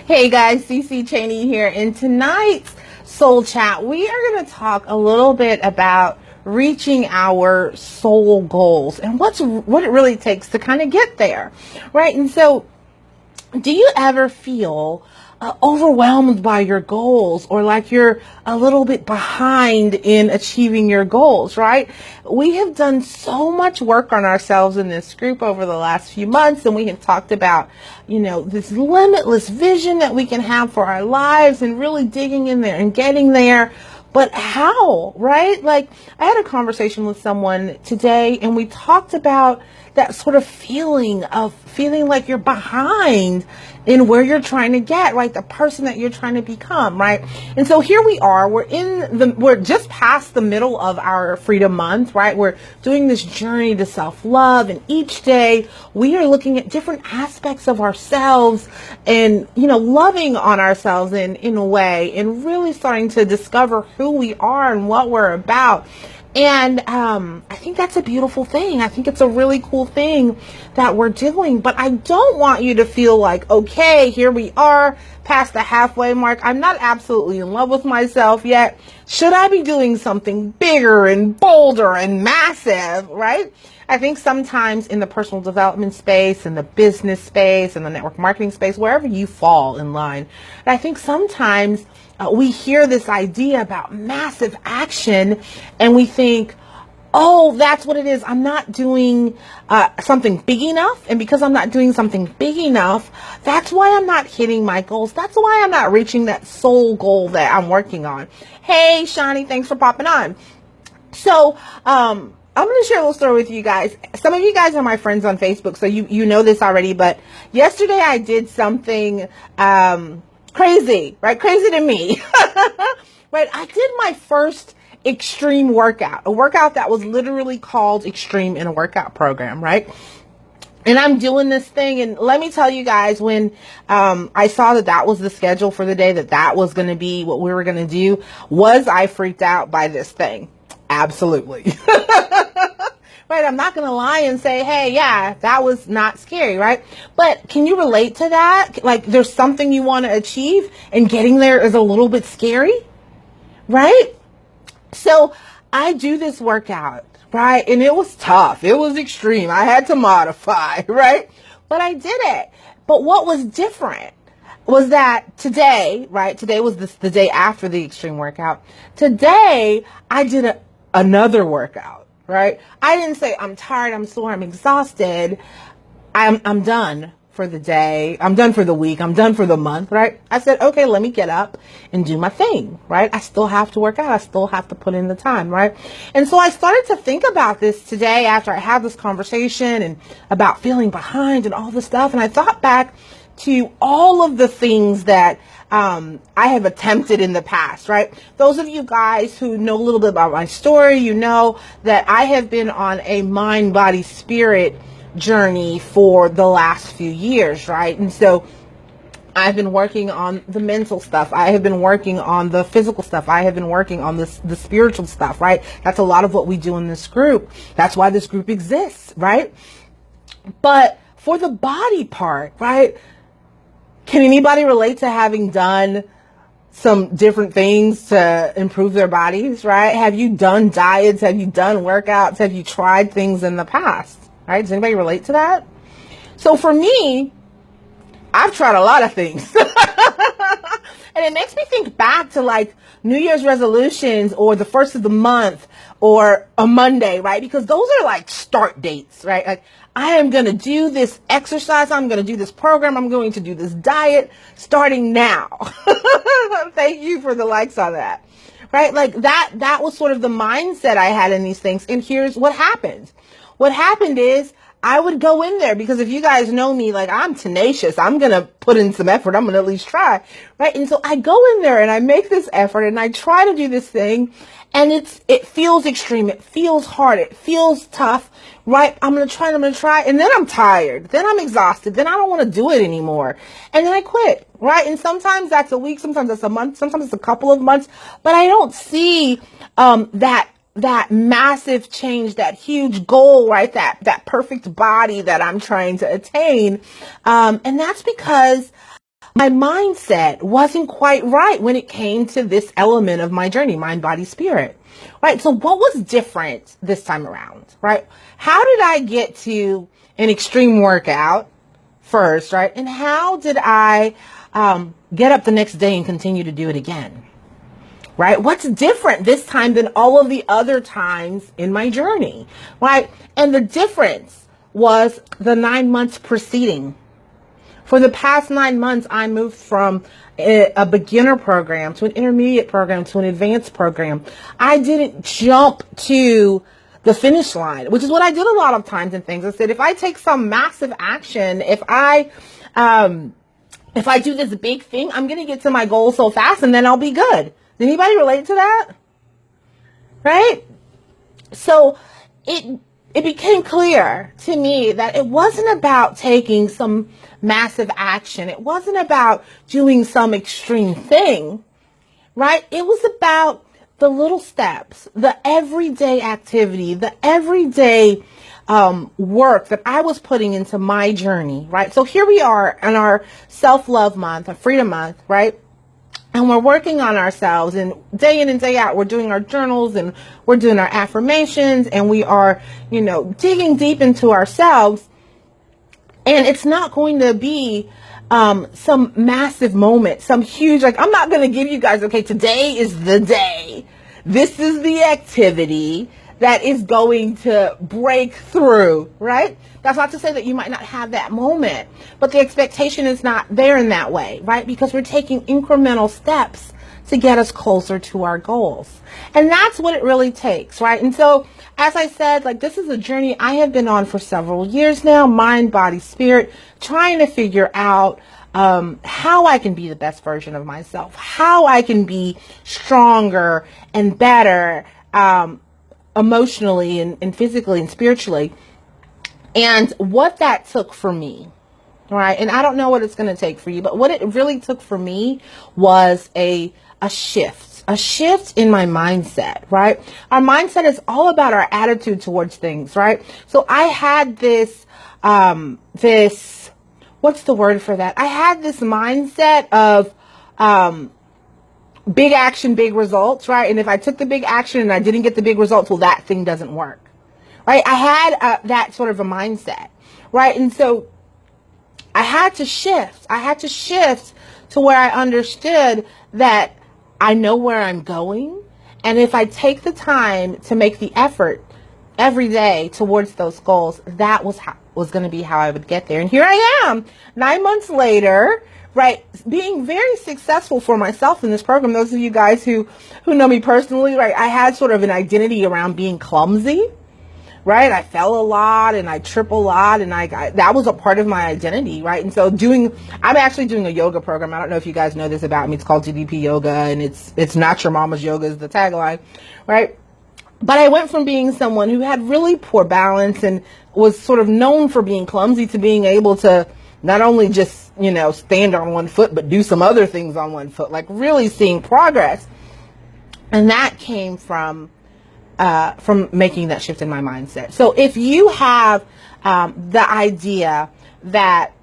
Hey guys, Cici Cheney here. In tonight's Soul Chat, we are going to talk a little bit about reaching our soul goals and what it really takes to kind of get there, right? And so, do you ever feel overwhelmed by your goals, or like you're a little bit behind in achieving your goals, right? We have done so much work on ourselves in this group over the last few months, and we have talked about, this limitless vision that we can have for our lives and really digging in there and getting there. But how, right? Like, I had a conversation with someone today and we talked about that sort of feeling like you're behind in where you're trying to get, right? The person that you're trying to become, right? And so here we are, we're just past the middle of our Freedom Month, right? We're doing this journey to self-love, and each day we are looking at different aspects of ourselves and, loving on ourselves in a way, and really starting to discover who we are and what we're about. And I think that's a beautiful thing. I think it's a really cool thing that we're doing. But I don't want you to feel like, okay, here we are past the halfway mark. I'm not absolutely in love with myself yet. Should I be doing something bigger and bolder and massive, right? I think sometimes in the personal development space, in the business space, in the network marketing space, wherever you fall in line, I think sometimes we hear this idea about massive action and we think, oh, that's what it is. I'm not doing something big enough. And because I'm not doing something big enough, that's why I'm not hitting my goals. That's why I'm not reaching that soul goal that I'm working on. Hey, Shani, thanks for popping on. So, I'm going to share a little story with you guys. Some of you guys are my friends on Facebook, so you know this already. But yesterday I did something crazy, right? Crazy to me. Right? I did my first extreme workout, a workout that was literally called Extreme in a workout program, right? And I'm doing this thing, and let me tell you guys, when I saw that was the schedule for the day, that was going to be what we were going to do, was I freaked out by this thing? Absolutely. Right? I'm not going to lie and say, hey, yeah, that was not scary, right? But can you relate to that? Like, there's something you want to achieve and getting there is a little bit scary, right? So I do this workout, right? And it was tough. It was extreme. I had to modify, right? But I did it. But what was different was that today, right? Today was the day after the extreme workout. Today, I did another workout, right? I didn't say, I'm tired, I'm sore, I'm exhausted. I'm done for the day. I'm done for the week. I'm done for the month, right? I said, okay, let me get up and do my thing, right? I still have to work out. I still have to put in the time, right? And so I started to think about this today after I had this conversation and about feeling behind and all this stuff. And I thought back to all of the things that I have attempted in the past, right? Those of you guys who know a little bit about my story, you know that I have been on a mind, body, spirit journey for the last few years, right? And so I've been working on the mental stuff. I have been working on the physical stuff. I have been working on the spiritual stuff, right? That's a lot of what we do in this group. That's why this group exists, right? But for the body part, right? Can anybody relate to having done some different things to improve their bodies, right? Have you done diets? Have you done workouts? Have you tried things in the past, right? Does anybody relate to that? So for me, I've tried a lot of things. And it makes me think back to like New Year's resolutions or the first of the month or a Monday, right? Because those are like start dates, right? Like, I am going to do this exercise. I'm going to do this program. I'm going to do this diet starting now. Thank you for the likes on that, right? Like that was sort of the mindset I had in these things. And here's what happened. What happened is I would go in there because if you guys know me, like I'm tenacious, I'm going to put in some effort. I'm going to at least try, right? And so I go in there and I make this effort and I try to do this thing and it feels extreme. It feels hard. It feels tough, right? I'm going to try. And then I'm tired. Then I'm exhausted. Then I don't want to do it anymore. And then I quit, right? And sometimes that's a week. Sometimes that's a month. Sometimes it's a couple of months, but I don't see, that massive change, that huge goal, right? That perfect body that I'm trying to attain. And that's because my mindset wasn't quite right when it came to this element of my journey, mind, body, spirit, right? So what was different this time around, right? How did I get to an extreme workout first, right? And how did I get up the next day and continue to do it again, right? What's different this time than all of the other times in my journey, right? And the difference was the 9 months preceding. For the past 9 months, I moved from a beginner program to an intermediate program to an advanced program. I didn't jump to the finish line, which is what I did a lot of times in things. I said, if I take some massive action, if I do this big thing, I'm going to get to my goal so fast and then I'll be good. Does anybody relate to that? Right? So it became clear to me that it wasn't about taking some massive action. It wasn't about doing some extreme thing, right? It was about the little steps, the everyday activity, the everyday work that I was putting into my journey, right? So here we are in our self-love month, a freedom month, right? And we're working on ourselves, and day in and day out, we're doing our journals and we're doing our affirmations, and we are, digging deep into ourselves. And it's not going to be some massive moment, some huge, I'm not going to give you guys, okay, today is the day. This is the activity that is going to break through, right? That's not to say that you might not have that moment, but the expectation is not there in that way, right? Because we're taking incremental steps to get us closer to our goals. And that's what it really takes, right? And so, as I said, this is a journey I have been on for several years now, mind, body, spirit, trying to figure out how I can be the best version of myself, how I can be stronger and better emotionally and physically and spiritually, and what that took for me, right? And I don't know what it's going to take for you, but what it really took for me was a shift in my mindset, right? Our mindset is all about our attitude towards things, right? So I had this, what's the word for that? I had this mindset of, big action, big results, right? And if I took the big action and I didn't get the big results, well, that thing doesn't work, right? I had that sort of a mindset, right? And so I had to shift. I had to shift to where I understood that I know where I'm going. And if I take the time to make the effort every day towards those goals, that was going to be how I would get there. And here I am 9 months later, right, being very successful for myself in this program. Those of you guys who know me personally, right, I had sort of an identity around being clumsy, right? I fell a lot and I trip a lot, and that was a part of my identity, right? And so I'm actually doing a yoga program. I don't know if you guys know this about me. It's called GDP Yoga, and it's not your mama's yoga is the tagline, right? But I went from being someone who had really poor balance and was sort of known for being clumsy to being able to not only just, stand on one foot, but do some other things on one foot, really seeing progress. And that came from making that shift in my mindset. So if you have the idea that,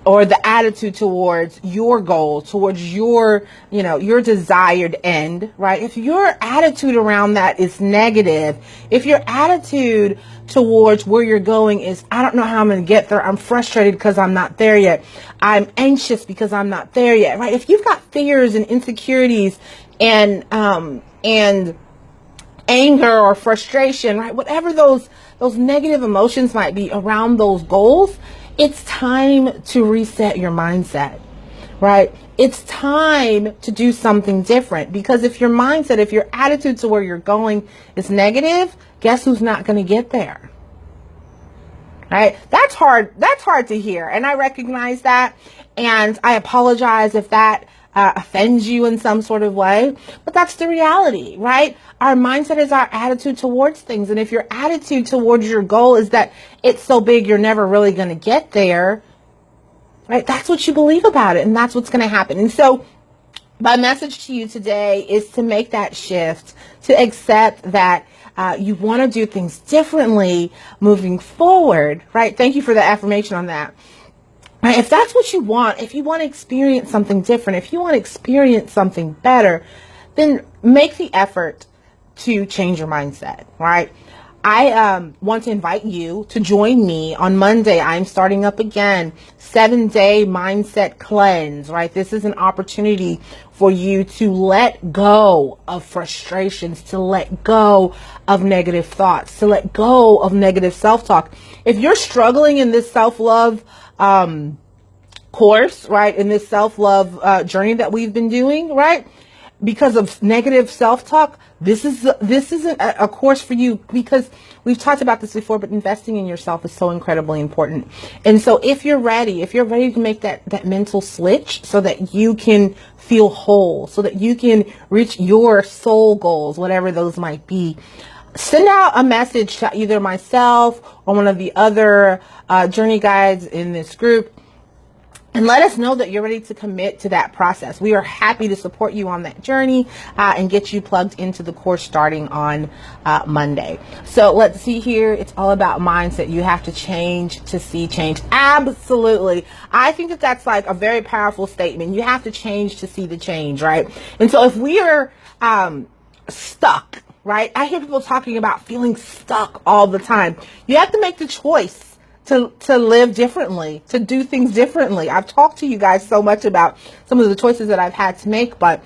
or the attitude towards your goal, towards your desired end, right? If your attitude around that is negative, if your attitude towards where you're going is, I don't know how I'm going to get there. I'm frustrated because I'm not there yet. I'm anxious because I'm not there yet, right? If you've got fears and insecurities and anger or frustration, right? Whatever those negative emotions might be around those goals, it's time to reset your mindset, right? It's time to do something different, because if your attitude to where you're going is negative, guess who's not going to get there, right? That's hard to hear. And I recognize that. And I apologize if that offends you in some sort of way, but that's the reality, right? Our mindset is our attitude towards things. And if your attitude towards your goal is that it's so big, you're never really going to get there, right? That's what you believe about it. And that's what's going to happen. And so my message to you today is to make that shift, to accept that you want to do things differently moving forward, right? Thank you for the affirmation on that. Right? If that's what you want, if you want to experience something different, if you want to experience something better, then make the effort to change your mindset, right? I want to invite you to join me on Monday. I'm starting up again, 7-day mindset cleanse, right? This is an opportunity for you to let go of frustrations, to let go of negative thoughts, to let go of negative self-talk. If you're struggling in this self-love, course, right, in this self-love journey that we've been doing, right, because of negative self-talk, this is a course for you, because we've talked about this before, but investing in yourself is so incredibly important. And so if you're ready to make that mental switch so that you can feel whole, so that you can reach your soul goals, whatever those might be, send out a message to either myself or one of the other journey guides in this group, and let us know that you're ready to commit to that process. We are happy to support you on that journey and get you plugged into the course starting on Monday. So let's see here. It's all about mindset. You have to change to see change. Absolutely. I think that that's like a very powerful statement. You have to change to see the change, right? And so if we are stuck, right? I hear people talking about feeling stuck all the time. You have to make the choice to live differently, to do things differently. I've talked to you guys so much about some of the choices that I've had to make, but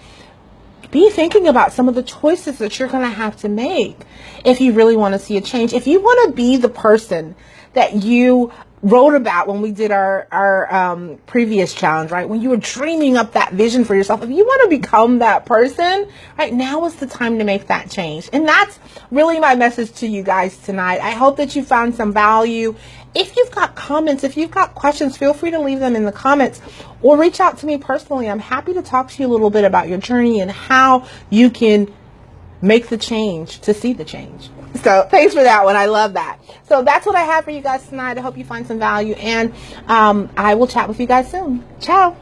be thinking about some of the choices that you're going to have to make if you really want to see a change. If you want to be the person that you wrote about when we did our previous challenge, right? When you were dreaming up that vision for yourself, if you want to become that person, right, now is the time to make that change. And that's really my message to you guys tonight. I hope that you found some value. If you've got comments, if you've got questions, feel free to leave them in the comments or reach out to me personally. I'm happy to talk to you a little bit about your journey and how you can make the change to see the change. So thanks for that one. I love that. So that's what I have for you guys tonight. I hope you find some value, and I will chat with you guys soon. Ciao.